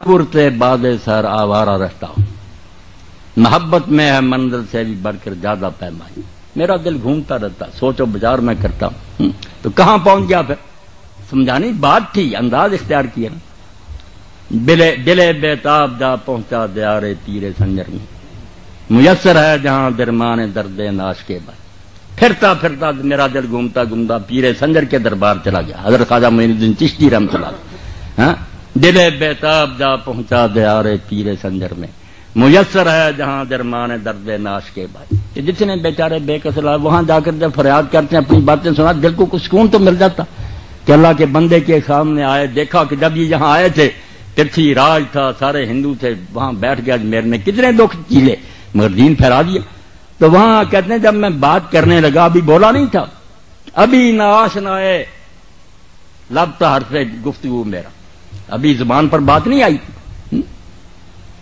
پورتے باد سر آوارہ رہتا ہوں، محبت میں ہے منزل سے بھی بڑھ کر زیادہ پیمائی، میرا دل گھومتا رہتا، سوچ و بچار میں کرتا ہوں تو کہاں پہنچ گیا؟ پھر سمجھانی بات تھی، انداز اختیار کیا نا، دلے بےتاب جا پہنچا دیارے تیرے سنجر میں، میسر ہے جہاں درمان درد ناش کے بعد، پھرتا پھرتا میرا دل گھومتا گھومتا پیرے سنجر کے دربار چلا گیا، حضرت خواجہ معین الدین چشتی رحمۃ اللہ علیہ۔ دلے بےتاب جا پہنچا دیارے تیرے سنجر میں، میسر ہے جہاں درمان درد ناش کے بعد۔ جتنے بیچارے بے کسلا وہاں جا کر جب فریاد کرتے ہیں، اپنی باتیں سنا، دل کو کچھ سکون تو مل جاتا کہ اللہ کے بندے کے سامنے آئے، دیکھا کہ جب یہ یہاں آئے تھے ترچھی راج تھا، سارے ہندو تھے، وہاں بیٹھ گیا اجمیر میں، کتنے دکھ چیلے مگر دین پھیلا دیا۔ تو وہاں کہتے ہیں جب میں بات کرنے لگا، ابھی بولا نہیں تھا، ابھی ناشنائے لب تھا حرف گفتگو میرا، ابھی زبان پر بات نہیں آئی تھی،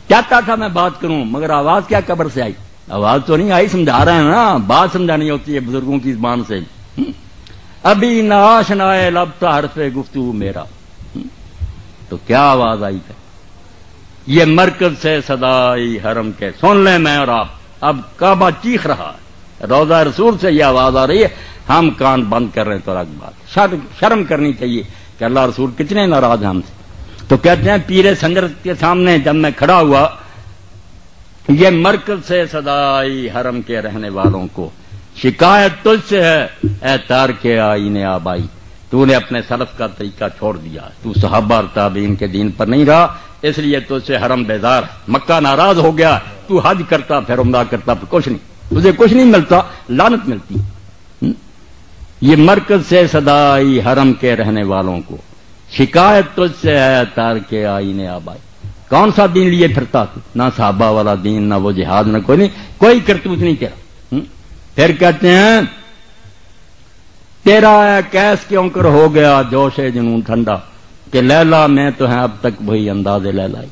چاہتا تھا میں بات کروں مگر آواز کیا قبر سے آئی؟ آواز تو نہیں آئی، سمجھا رہے ہیں نا، بات سمجھانی ہوتی ہے بزرگوں کی زبان سے۔ ابھی ناشنائے لب تھا حرف گفتگو میرا، تو کیا آواز آئی ہے؟ یہ مرکز سے صدائی حرم کے، سن لیں میں اور آپ، اب کعبہ چیخ رہا ہے، روضہ رسول سے یہ آواز آ رہی ہے، ہم کان بند کر رہے ہیں، تو الگ بات، شرم کرنی چاہیے کہ اللہ رسول کتنے ناراض ہیں ہم سے۔ تو کہتے ہیں پیرے سنجر کے سامنے جب میں کھڑا ہوا، یہ مرکز سے صدائی حرم کے رہنے والوں کو، شکایت تجھ سے ہے اے تارک آئین آبائی، تو نے اپنے سلف کا طریقہ چھوڑ دیا، تو صحابہ اور تابعین کے دین پر نہیں رہا، اس لیے تجھ سے حرم بیزار، مکہ ناراض ہو گیا، تو حج کرتا پھر عمرہ کرتا پھر کچھ نہیں، تجھے کچھ نہیں ملتا، لعنت ملتی۔ یہ مرکز سے صدائی حرم کے رہنے والوں کو، شکایت تجھ سے ہے تارک آئین آبائی، کون سا دین لیے پھرتا تو؟ نہ صحابہ والا دین، نہ وہ جہاد، نہ کوئی نہیں، کوئی کرتوت نہیں تیرا۔ پھر کہتے ہیں تیرا ہے کیس کیوں کر ہو گیا جوش جنون ٹھنڈا، کہ لیلا میں تو ہے اب تک وہی انداز لیلائی،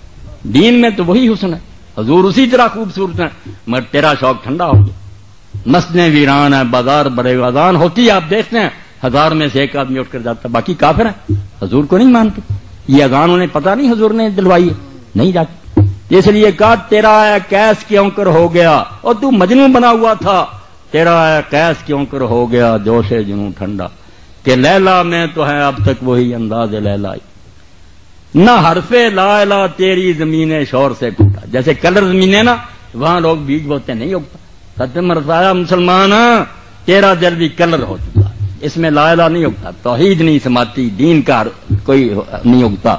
دین میں تو وہی حسن ہے، حضور اسی طرح خوبصورت ہے، مگر تیرا شوق ٹھنڈا ہو گیا۔ مسجدیں ویران ہے، بازار بڑے اذان ہوتی ہے، آپ دیکھتے ہیں ہزار میں سے ایک آدمی اٹھ کر جاتا، باقی کافر ہیں، حضور کو نہیں مانتے، یہ اذان انہیں پتہ نہیں حضور نے دلوائی ہے، نہیں جاتے۔ اس لیے کہا تیرا ہے کیس کیوں کر ہو گیا، اور تو مجنون بنا ہوا تھا، تیرا ہے کیس کیوں کر ہو گیا جوش جنوں ٹھنڈا، کہ لیلا میں تو ہے اب تک وہی انداز لیلائی، نہ حرف لا الہ تیری زمین شور سے پھوٹا۔ جیسے کلر زمین ہے نا، وہاں لوگ بیج بوتے نہیں اگتا، ختم رسایا مسلمان تیرا دل بھی کلر ہو چکا، اس میں لا الہ نہیں اگتا، توحید نہیں سماتی، دین کا کوئی نہیں اگتا۔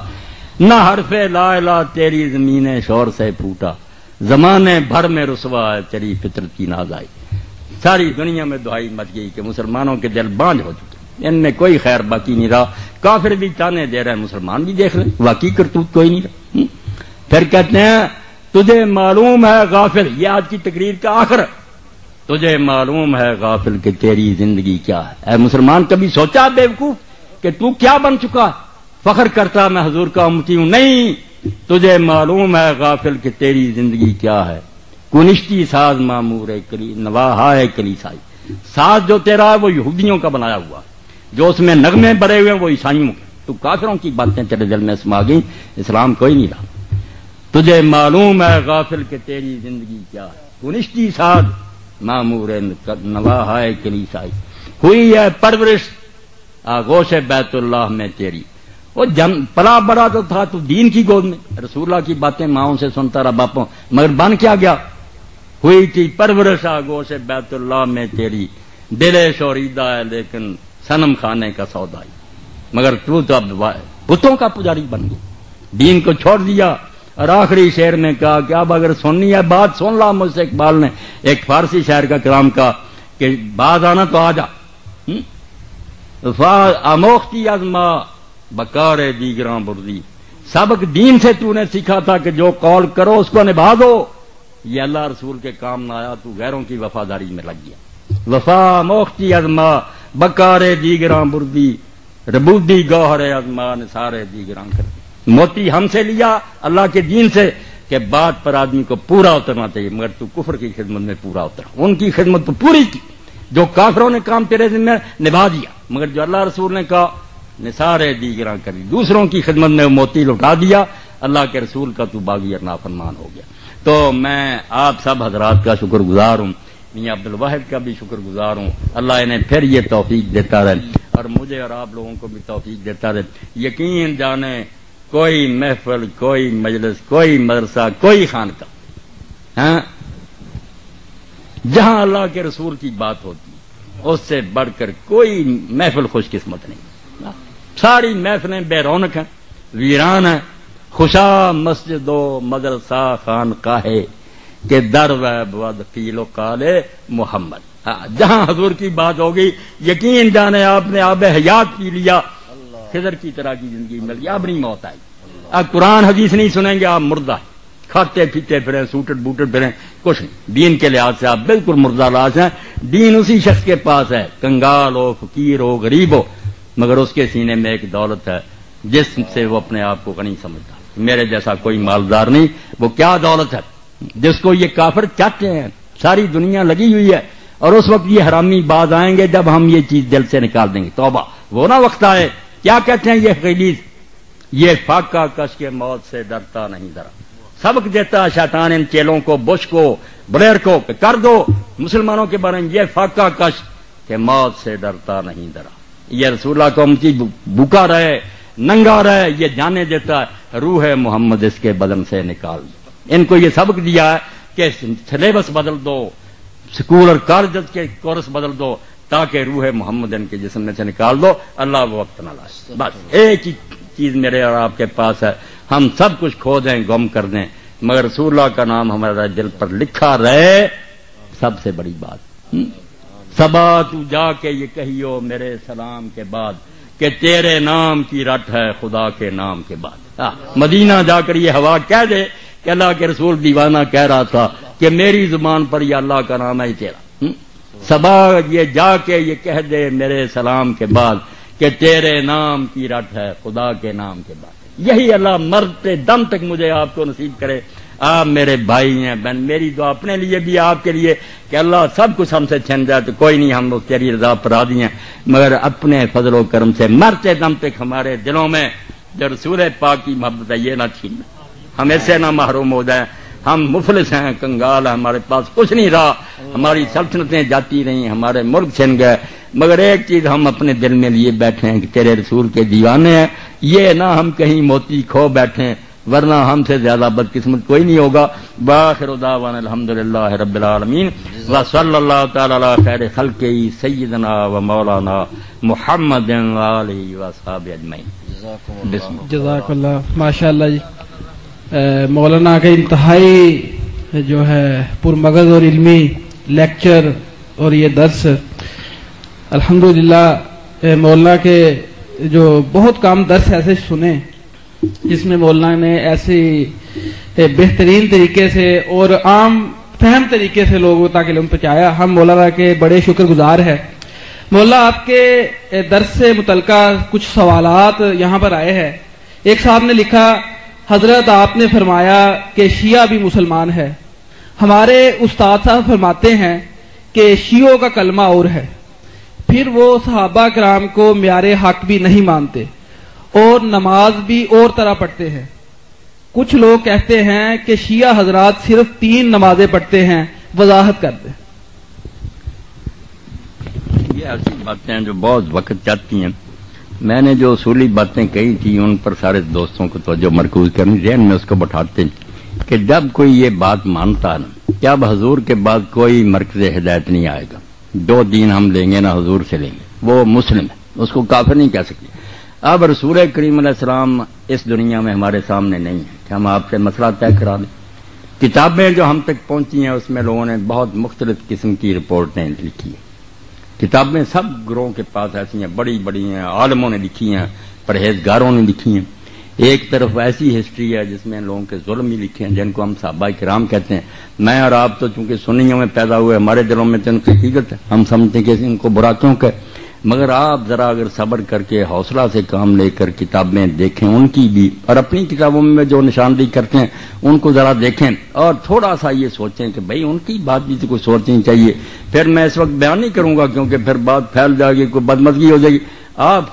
نہ حرف لا الہ تیری زمین شور سے پھوٹا، زمانے بھر میں رسوا ہے تیری فطرت کی ناز آئی۔ ساری دنیا میں دہائی مچ گئی کہ مسلمانوں کے دل بانج ہو چکے، ان میں کوئی خیر باقی نہیں رہا، کافر بھی تانے دے رہے ہیں، مسلمان بھی دیکھ رہے ہیں، واقعی کرتوت کوئی نہیں رہا۔ پھر کہتے ہیں تجھے معلوم ہے غافل، یہ آج کی تقریر کا آخر، تجھے معلوم ہے غافل کہ تیری زندگی کیا ہے۔ اے مسلمان کبھی سوچا بے وقوف کہ تو کیا بن چکا؟ فخر کرتا میں حضور کا امتی ہوں، نہیں، تجھے معلوم ہے غافل کہ تیری زندگی کیا ہے۔ کنشتی ساز معمور نواحا ہے کلیسائی، ساز جو تیرا ہے وہ یہودیوں کا بنایا ہوا، جو اس میں نغمے بھرے ہوئے ہیں وہ عیسائیوں کے، تو کافروں کی باتیں تیرے دل میں سما گئی، اسلام کوئی نہیں رہا۔ تجھے معلوم ہے غافل کہ تیری زندگی کیا ہے، کنشتی ساز معمور نواحا ہے کلیسائی، ہوئی ہے پرورش آغوش بیت اللہ میں تیری، وہ پلا بڑا تو تھا تو دین کی گود میں، رسول اللہ کی باتیں ماؤں سے سنتا رہا باپوں، مگر بن کیا گیا؟ ہوئی تھی پرورش آغوش بیت اللہ میں تیری، دل شوریدہ ہے لیکن صنم خانے کا سودائی، مگر تو اب بتوں کا پجاری بن گئی، دین کو چھوڑ دیا۔ اور آخری شعر میں کہا کہ اب اگر سننی ہے بات سن لا مجھ سے، اقبال نے ایک فارسی شاعر کا کلام کہا کہ باز آنا تو آ جا، آموختی ازما بکار دیگراں بردی، سبق دین سے تو نے سیکھا تھا کہ جو قول کرو اس کو نبھا دو، یہ اللہ رسول کے کام نہ آیا تو غیروں کی وفاداری میں لگ گیا۔ وفا موختی ازما بکار دیگراں بردی، ربودی گوہر ازما نثارے دیگراں کر دی، موتی ہم سے لیا اللہ کے دین سے کہ بات پر آدمی کو پورا اترنا چاہیے، مگر تو کفر کی خدمت میں پورا اترا، ان کی خدمت تو پوری کی، جو کافروں نے کام تیرے ذمہ نبھا دیا، مگر جو اللہ رسول نے کہا نثارے دیگراں کر دی، دوسروں کی خدمت میں موتی لٹا دیا، اللہ کے رسول کا تو باغی اور نافرمان ہو گیا۔ تو میں آپ سب حضرات کا شکر گزار ہوں، میاں عبدالواحد کا بھی شکر گزار ہوں، اللہ انہیں پھر یہ توفیق دیتا رہے اور مجھے اور آپ لوگوں کو بھی توفیق دیتا رہے۔ یقین جانے کوئی محفل، کوئی مجلس، کوئی مدرسہ، کوئی خانقاہ ہاں جہاں اللہ کے رسول کی بات ہوتی اس سے بڑھ کر کوئی محفل خوش قسمت نہیں۔ ساری محفلیں بے رونق ہیں، ویران ہیں۔ خوشا مسجد و مدرسہ خانقاہ کہ در ود قیل و قال محمد، جہاں حضور کی بات ہوگی یقین جانے آپ نے آب حیات پی لیا، خضر کی طرح کی زندگی مل گئی، اب نہیں موت آئی۔ اب قرآن حدیث نہیں سنیں گے آپ مردہ، کھاتے پیتے پھریں، سوٹٹ بوٹٹ پھریں، کچھ نہیں۔ دین کے لحاظ سے آپ بالکل مردہ لاش ہیں۔ دین اسی شخص کے پاس ہے، کنگال ہو، فقیر ہو، غریب ہو، مگر اس کے سینے میں ایک دولت ہے جس سے وہ اپنے آپ کو غنی سمجھتا۔ میرے جیسا کوئی مالدار نہیں، وہ کیا دولت ہے جس کو یہ کافر چاہتے ہیں، ساری دنیا لگی ہوئی ہے، اور اس وقت یہ حرامی باز آئیں گے جب ہم یہ چیز دل سے نکال دیں گے۔ توبہ، وہ نہ وقت آئے، کیا کہتے ہیں یہ غلیظ، یہ فاقہ کش کے موت سے ڈرتا نہیں ڈرا۔ سبق دیتا شیطان ان چیلوں کو، بش کو، بلیر کو، کہ کر دو مسلمانوں کے بارے میں یہ فاقہ کش کہ موت سے ڈرتا نہیں ڈرا۔ یہ رسول اللہ کو کی بھوکا رہے، ننگا رہے، یہ جانے دیتا ہے روح محمد اس کے بدن سے نکال دو۔ ان کو یہ سبق دیا ہے کہ سلیبس بدل دو، سکول اور کالج کے کورس بدل دو، تاکہ روح محمد ان کے جسم میں سے نکال دو۔ اللہ وہ وقت نہ لائے۔ بس ایک ہی چیز میرے اور آپ کے پاس ہے، ہم سب کچھ کھو دیں، گم کر دیں، مگر رسول اللہ کا نام ہمارا دل پر لکھا رہے، سب سے بڑی بات۔ صبا تو جا کے یہ کہیو میرے سلام کے بعد کہ تیرے نام کی رٹ ہے خدا کے نام کے بعد۔ مدینہ جا کر یہ ہوا کہہ دے کہ اللہ کے رسول دیوانہ کہہ رہا تھا کہ میری زبان پر یہ اللہ کا نام ہے تیرا۔ صبا یہ جا کے یہ کہہ دے میرے سلام کے بعد کہ تیرے نام کی رٹ ہے خدا کے نام کے بعد۔ یہی اللہ مرتے دم تک مجھے آپ کو نصیب کرے۔ آپ میرے بھائی ہیں، بہن، میری دعا اپنے لیے بھی آپ کے لیے کہ اللہ سب کچھ ہم سے چھن جائے تو کوئی نہیں، ہم لوگ تیری رضا پر راضی ہیں، مگر اپنے فضل و کرم سے مرتے دم تک ہمارے دلوں میں جو رسول پاک کی محبت ہے یہ نہ چھین، ہم ایسے نہ محروم ہو جائیں۔ ہم مفلس ہیں، کنگال ہیں، ہمارے پاس کچھ نہیں رہا، ہماری سلطنتیں جاتی رہیں، ہمارے ملک چھن گئے، مگر ایک چیز ہم اپنے دل میں لیے بیٹھے ہیں کہ تیرے رسول کے دیوانے ہیں، یہ نہ ہم کہیں موتی کھو بیٹھیں، ورنہ ہم سے زیادہ بدقسمت کوئی نہیں ہوگا۔ باخر دعوانا الحمدللہ رب العالمین وصلی اللہ تعالی علی خیر خلقہ سیدنا و مولانا محمد علیہ وصحبہ اجمعین۔ جزاک اللہ، ماشاء اللہ جی۔ مولانا کا انتہائی جو ہے پرمغز اور علمی لیکچر اور یہ درس، الحمدللہ مولانا کے جو بہت کم درس ایسے سنے جس میں مولانا نے ایسی بہترین طریقے سے اور عام فہم طریقے سے لوگوں تک علم پہنچایا۔ ہم مولانا کے بڑے شکر گزار ہیں۔ مولانا آپ کے درس سے متعلقہ کچھ سوالات یہاں پر آئے ہیں۔ ایک صاحب نے لکھا، حضرت آپ نے فرمایا کہ شیعہ بھی مسلمان ہے، ہمارے استاد صاحب فرماتے ہیں کہ شیعوں کا کلمہ اور ہے، پھر وہ صحابہ کرام کو معیار حق بھی نہیں مانتے اور نماز بھی اور طرح پڑھتے ہیں۔ کچھ لوگ کہتے ہیں کہ شیعہ حضرات صرف 3 نمازیں پڑھتے ہیں، وضاحت کر دیں۔ یہ ایسی باتیں جو بہت وقت چاہتی ہیں، میں نے جو اصولی باتیں کہی تھی ان پر سارے دوستوں کو توجہ مرکوز کرنی، ذہن میں اس کو بٹھاتے ہیں کہ جب کوئی یہ بات مانتا نا کہ اب حضور کے بعد کوئی مرکز ہدایت نہیں آئے گا، 2 دین ہم لیں گے نہ حضور سے لیں گے، وہ مسلم ہے، اس کو کافر نہیں کہہ سکتے۔ اب رسول کریم علیہ السلام اس دنیا میں ہمارے سامنے نہیں ہے کہ ہم آپ سے مسئلہ طے کرا دیں۔ کتابیں جو ہم تک پہنچی ہیں اس میں لوگوں نے بہت مختلف قسم کی رپورٹیں لکھی ہیں۔ کتابیں سب گروہوں کے پاس ایسی ہیں، بڑی بڑی ہیں، عالموں نے لکھی ہیں، پرہیزگاروں نے لکھی ہیں۔ ایک طرف ایسی ہسٹری ہے جس میں لوگوں کے ظلم ہی لکھے ہیں جن کو ہم صحابہ کرام کہتے ہیں۔ میں اور آپ تو چونکہ سنیوں میں پیدا ہوئے، ہمارے دلوں میں تو ان کی حقیقت ہے، ہم سمجھتے ہیں کہ ان کو برا کیوں کہ، مگر آپ ذرا اگر صبر کر کے حوصلہ سے کام لے کر کتابیں دیکھیں ان کی بھی، اور اپنی کتابوں میں جو نشاندہی کرتے ہیں ان کو ذرا دیکھیں اور تھوڑا سا یہ سوچیں کہ بھئی ان کی بات بھی تو کوئی سوچنی چاہیے۔ پھر میں اس وقت بیان نہیں کروں گا کیونکہ پھر بات پھیل جائے گی، کوئی بدمزگی ہو جائے گی۔ آپ